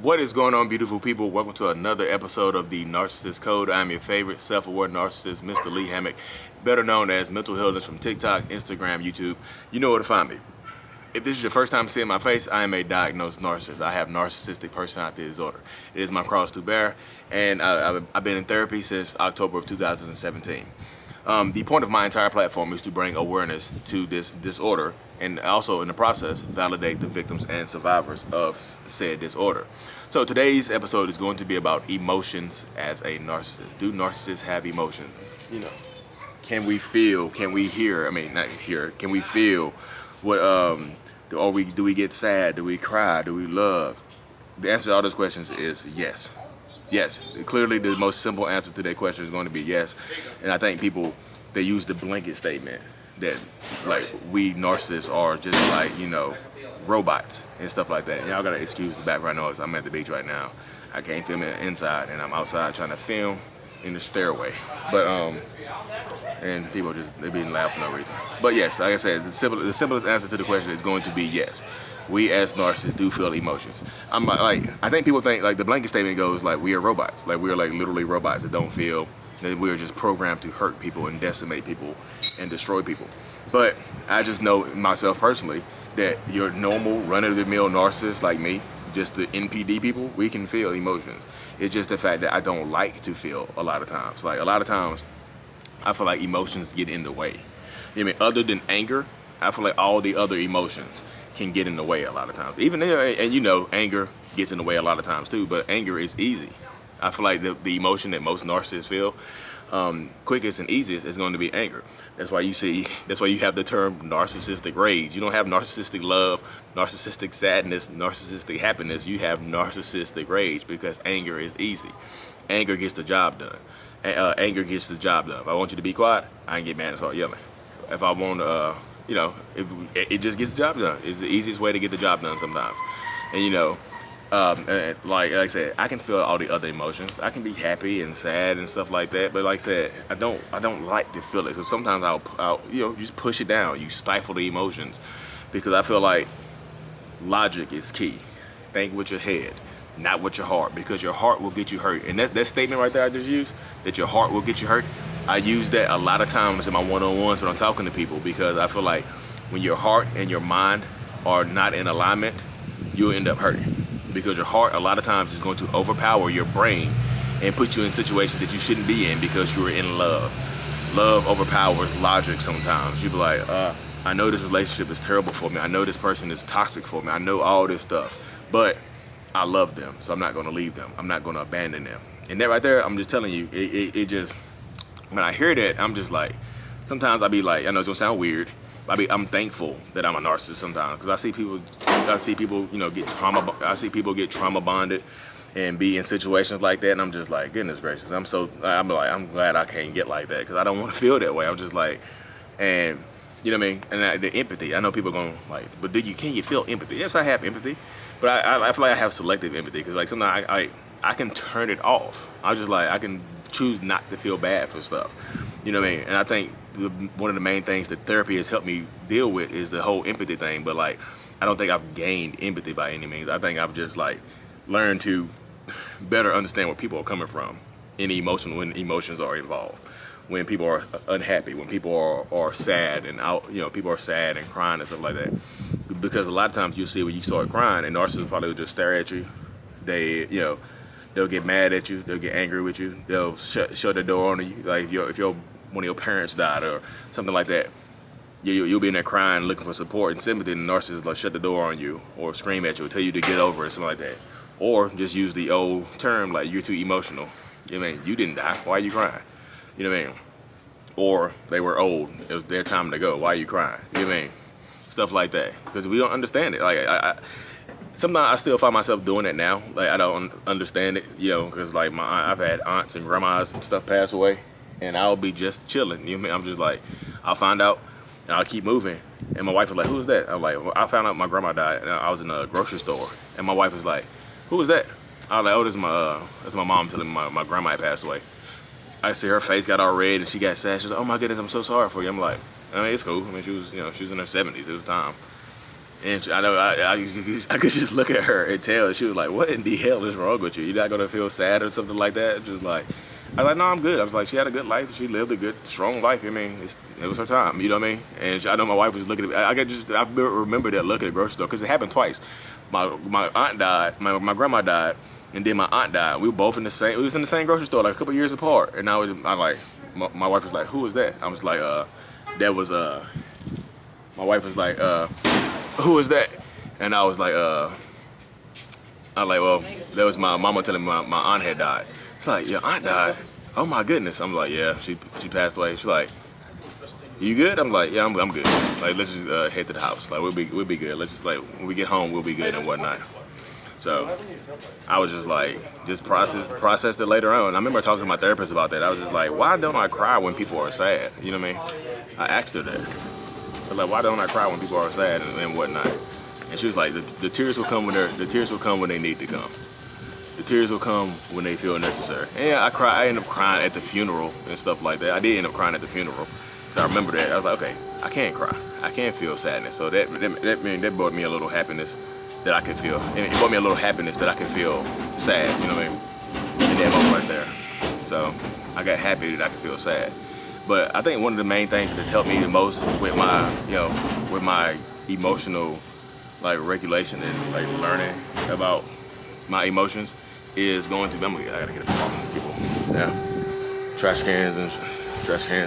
What is going on, beautiful people? Welcome to another episode of the Narcissist Code. I'm your favorite self-aware narcissist, Mr. Lee Hammock, better known as Mental Healness from TikTok, Instagram, YouTube. You know where to find me. If this is your first time seeing my face, I am a diagnosed narcissist. I have narcissistic personality disorder. It is my cross to bear, and I've been in therapy since October of 2017. The point of my entire platform is to bring awareness to this disorder and also, in the process, validate the victims and survivors of said disorder. So today's episode is going to be about emotions as a narcissist. Do narcissists have emotions? You know, can we feel? Can we hear? I mean, not hear. Can we feel? What do we get sad? Do we cry? Do we love? The answer to all those questions is yes. Yes, clearly the most simple answer to that question is going to be yes. And I think people, they use the blanket statement that like we narcissists are just like, you know, robots and stuff like that. And y'all gotta excuse the background noise. I'm at the beach right now. I can't film it inside and I'm outside trying to film in the stairway. But and people just, they being loud for no reason. But yes, like I said, the simplest answer to the question is going to be yes. We as narcissists do feel emotions. I think people think like the blanket statement goes like we are robots, like we are like literally robots that don't feel, that we are just programmed to hurt people and decimate people and destroy people. But I just know myself personally that your normal run-of-the-mill narcissist like me, just the NPD people, we can feel emotions. It's just the fact that I don't like to feel a lot of times. Like a lot of times, I feel like emotions get in the way. I mean, other than anger, I feel like all the other emotions can get in the way a lot of times. Even and you know, anger gets in the way a lot of times too. But anger is easy. I feel like the emotion that most narcissists feel, quickest and easiest is going to be anger. That's why you have the term narcissistic rage. You don't have narcissistic love, narcissistic sadness, narcissistic happiness. You have narcissistic rage because anger is easy. Anger gets the job done. Anger gets the job done. If I want you to be quiet, I can get mad and start yelling. If I want to, you know, it just gets the job done. It's the easiest way to get the job done sometimes. And you know, and like I said, I can feel all the other emotions. I can be happy and sad and stuff like that. But like I said, I don't like to feel it. So sometimes I'll you know, just push it down. You stifle the emotions because I feel like logic is key. Think with your head, not with your heart, because your heart will get you hurt. And that statement right there I just used, that your heart will get you hurt, I use that a lot of times in my one-on-ones when I'm talking to people, because I feel like when your heart and your mind are not in alignment, you'll end up hurting. Because your heart a lot of times is going to overpower your brain and put you in situations that you shouldn't be in because you're in love. Love overpowers logic sometimes. You'll be like, I know this relationship is terrible for me. I know this person is toxic for me. I know all this stuff. But I love them, so I'm not going to leave them. I'm not going to abandon them. And that right there, I'm just telling you, it just, when I hear that, I'm just like, sometimes I be like, I know it's going to sound weird, but I'm thankful that I'm a narcissist sometimes, because I see people, you know, get trauma bonded and be in situations like that, and I'm just like, goodness gracious, I'm I'm glad I can't get like that, because I don't want to feel that way. I'm just like, and you know what I mean? And the empathy, I know people are going like, but can you feel empathy? Yes, I have empathy, but I feel like I have selective empathy, because like sometimes I can turn it off. I can choose not to feel bad for stuff. You know what I mean? And I think one of the main things that therapy has helped me deal with is the whole empathy thing. But like, I don't think I've gained empathy by any means. I think I've just like learned to better understand where people are coming from when emotions are involved. When people are unhappy, when people are sad and out, you know, people are sad and crying and stuff like that. Because a lot of times you see when you start crying, and narcissists probably will just stare at you. They, you know, they'll get mad at you. They'll get angry with you. They'll shut the door on you. Like if one of your parents died or something like that, you'll be in there crying, looking for support and sympathy, and the narcissist will shut the door on you or scream at you or tell you to get over it, something like that. Or just use the old term like, you're too emotional. You know what I mean? You didn't die. Why are you crying? You know what I mean? Or they were old. It was their time to go. Why are you crying? You know what I mean? Stuff like that. Because we don't understand it. Like sometimes I still find myself doing it now. Like I don't understand it, you know, because like I've had aunts and grandmas and stuff pass away, and I'll be just chilling. You know what I mean? I'm just like, I'll find out and I'll keep moving. And my wife was like, "Who's that?" I'm like, well, I found out my grandma died, and I was in a grocery store, and my wife was like, "Who was that?" I was like, "Oh, that's my mom telling me my grandma had passed away." I see her face got all red and she got sad. She's like, "Oh my goodness, I'm so sorry for you." I'm like, I mean, it's cool. I mean, she was in her 70s. It was time. And I know I could just look at her and tell. She was like, "What in the hell is wrong with you? You're not gonna feel sad or something like that?" Just like, I was like, "No, I'm good." I was like, "She had a good life. She lived a good, strong life. I mean, it was her time. You know what I mean?" And I know my wife was looking at me. I remember that look at the grocery store because it happened twice. My aunt died. My grandma died, and then my aunt died. We were both in the same. We was in the same grocery store, like a couple years apart. And I like, my wife was like, "Who was that?" I was like, "That was My wife was like, "Who is that?" And I was like, well, that was my mama telling me my aunt had died. It's like, "Your aunt died? Oh my goodness." I'm like, "Yeah, she passed away." She's like, "You good?" I'm like, "Yeah, I'm good. Like, let's just head to the house. Like, we'll be good. Let's just, like, when we get home, we'll be good and whatnot." So I was just like, just processed it later on. I remember talking to my therapist about that. I was just like, why don't I cry when people are sad? You know what I mean? I asked her that. I was like, why don't I cry when people are sad and whatnot? And she was like, the tears will come when they need to come. The tears will come when they feel necessary. And I ended up crying at the funeral and stuff like that. I did end up crying at the funeral. So I remember that. I was like, okay, I can't cry. I can't feel sadness. So that brought me a little happiness that I could feel. And it brought me a little happiness that I could feel sad, you know what I mean? In that moment right there. So I got happy that I could feel sad. But I think one of the main things that has helped me the most with my emotional, like, regulation and, like, learning about my emotions is going to, I gotta get a problem with people. Yeah. Trash cans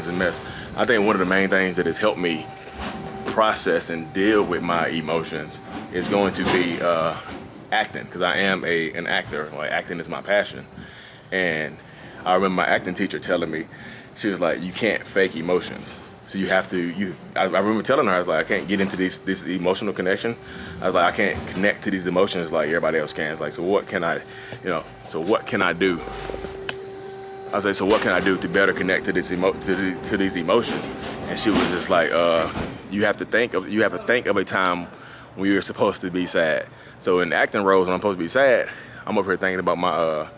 and mess. I think one of the main things that has helped me process and deal with my emotions is going to be acting, because I am an actor. Like, acting is my passion. And I remember my acting teacher telling me, she was like, you can't fake emotions. So you have to, I remember telling her, I was like, I can't get into this emotional connection. I was like, I can't connect to these emotions like everybody else can. It's like, so what can I do? I was like, so what can I do to better connect to these emotions? And she was just like, you have to think of a time when you're supposed to be sad. So in acting roles, when I'm supposed to be sad, I'm over here thinking about my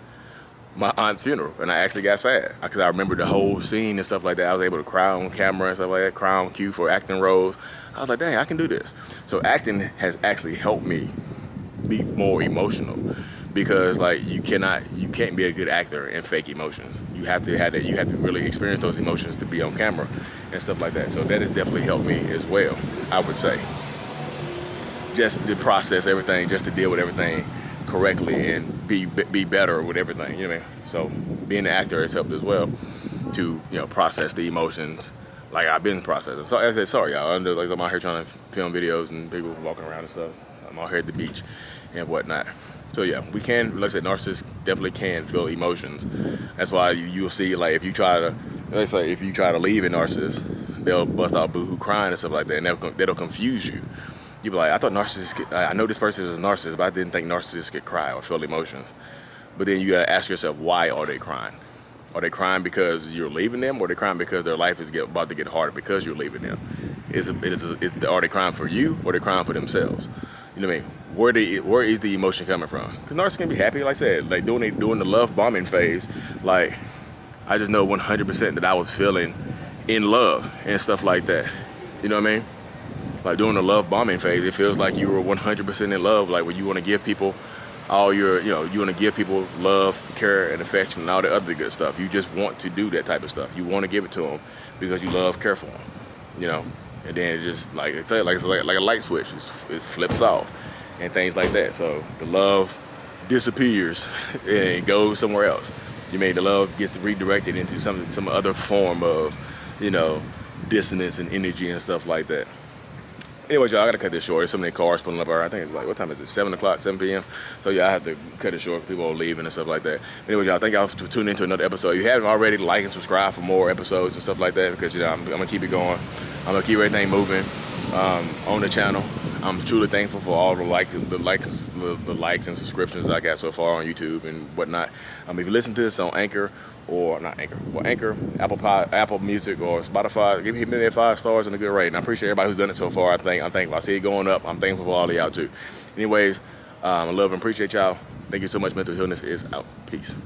aunt's funeral, and I actually got sad because I remember the whole scene and stuff like that. I was able to cry on camera and stuff like that, cry on cue for acting roles. I was like, dang, I can do this. So acting has actually helped me be more emotional, because, like, you can't be a good actor and fake emotions. You have to really experience those emotions to be on camera and stuff like that. So that has definitely helped me as well, I would say. Just to process everything, just to deal with everything correctly and be better with everything, you know what I mean? So being an actor has helped as well to, process the emotions like I've been processing. So as I said, sorry y'all, I'm out here trying to film videos and people walking around and stuff. I'm out here at the beach and whatnot. So yeah, we can, like I said, narcissists definitely can feel emotions. That's why you'll see, like, if you try to leave a narcissist, they'll bust out boohoo crying and stuff like that, and that'll confuse you. You'll be like, I know this person is a narcissist, but I didn't think narcissists could cry or feel emotions. But then you gotta ask yourself, why are they crying? Are they crying because you're leaving them, or are they crying because their life is about to get harder because you're leaving them? Are they crying for you, or are they crying for themselves? You know what I mean? Where is the emotion coming from? Because narcissists can be happy, like I said, like during the love bombing phase. Like, I just know 100% that I was feeling in love and stuff like that. You know what I mean? Like, during the love bombing phase, it feels like you were 100% in love. Like, when you want to give people you want to give people love, care, and affection, and all the other good stuff. You just want to do that type of stuff. You want to give it to them because you love, care for them, And then it just, like I say, like a light switch, it flips off and things like that. So the love disappears and goes somewhere else. The love gets redirected into some other form of, dissonance and energy and stuff like that. Anyway, y'all, I gotta cut this short. There's so many cars pulling up. I think it's like, what time is it? 7 p.m. So yeah, I have to cut it short. People are leaving and stuff like that. Anyway, y'all, thank y'all for tuning into another episode. If you haven't already, like and subscribe for more episodes and stuff like that, because I'm gonna keep it going. I'm gonna keep everything moving on the channel. I'm truly thankful for all the likes and subscriptions I got so far on YouTube and whatnot. If you listen to this on Anchor, Apple Music, or Spotify, give me 5 stars and a good rating. I appreciate everybody who's done it so far. I'm thankful. I see it going up. I'm thankful for all of y'all too. Anyways, I love and appreciate y'all. Thank you so much. Mental Illness is out. Peace.